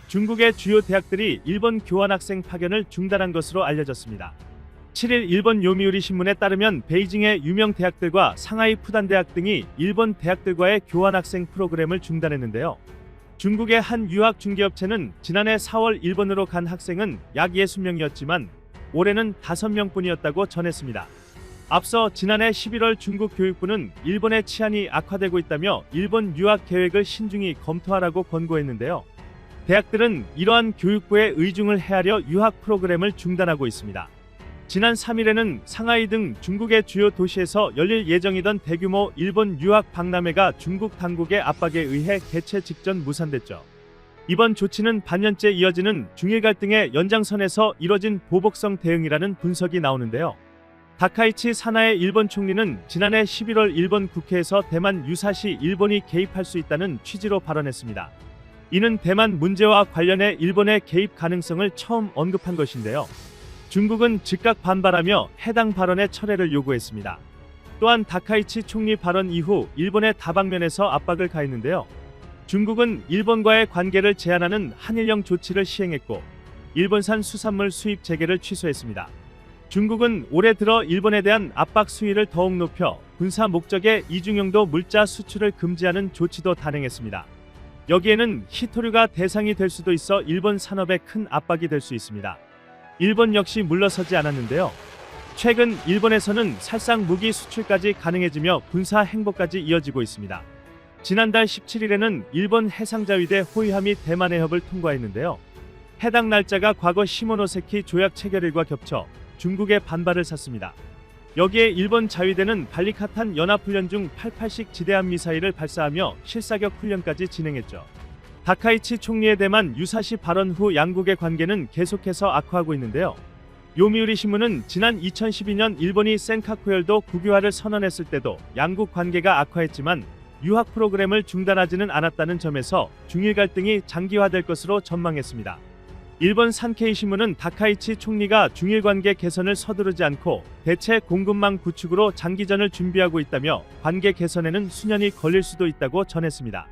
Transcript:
중국의 주요 대학들이 일본 교환학생 파견을 중단한 것으로 알려졌습니다. 7일 일본 요미우리 신문에 따르면 베이징의 유명 대학들과 상하이 푸단대학 등이 일본 대학들과의 교환학생 프로그램을 중단했는데요. 중국의 한 유학 중개업체는 지난해 4월 일본으로 간 학생은 약 60명이었지만 올해는 5명뿐이었다고 전했습니다. 앞서 지난해 11월 중국 교육부는 일본의 치안이 악화되고 있다며 일본 유학 계획을 신중히 검토하라고 권고했는데요. 대학들은 이러한 교육부의 의중을 헤아려 유학 프로그램을 중단하고 있습니다. 지난 3일에는 상하이 등 중국의 주요 도시에서 열릴 예정이던 대규모 일본 유학 박람회가 중국 당국의 압박에 의해 개최 직전 무산됐죠. 이번 조치는 반년째 이어지는 중일 갈등의 연장선에서 이뤄진 보복성 대응이라는 분석이 나오는데요. 다카이치 사나의 일본 총리는 지난해 11월 일본 국회에서 대만 유사시 일본이 개입할 수 있다는 취지로 발언했습니다. 이는 대만 문제와 관련해 일본의 개입 가능성을 처음 언급한 것인데요. 중국은 즉각 반발하며 해당 발언의 철회를 요구했습니다. 또한 다카이치 총리 발언 이후 일본의 다방면에서 압박을 가했는데요. 중국은 일본과의 관계를 제한하는 한일령 조치를 시행했고 일본산 수산물 수입 재개를 취소했습니다. 중국은 올해 들어 일본에 대한 압박 수위를 더욱 높여 군사 목적의 이중용도 물자 수출을 금지하는 조치도 단행했습니다. 여기에는 히토류가 대상이 될 수도 있어 일본 산업에 큰 압박이 될 수 있습니다. 일본 역시 물러서지 않았는데요. 최근 일본에서는 살상 무기 수출까지 가능해지며 군사 행보까지 이어지고 있습니다. 지난달 17일에는 일본 해상자위대 호위함이 대만 해협을 통과했는데요. 해당 날짜가 과거 시모노세키 조약 체결일과 겹쳐 중국의 반발을 샀습니다. 여기에 일본 자위대는 발리카탄 연합훈련 중 88식 지대함 미사일을 발사하며 실사격 훈련까지 진행했죠. 다카이치 총리의 대만 유사시 발언 후 양국의 관계는 계속해서 악화하고 있는데요. 요미우리 신문은 지난 2012년 일본이 센카쿠 열도 국유화를 선언했을 때도 양국 관계가 악화했지만 유학 프로그램을 중단하지는 않았다는 점에서 중일 갈등이 장기화될 것으로 전망했습니다. 일본 산케이 신문은 다카이치 총리가 중일 관계 개선을 서두르지 않고 대체 공급망 구축으로 장기전을 준비하고 있다며 관계 개선에는 수년이 걸릴 수도 있다고 전했습니다.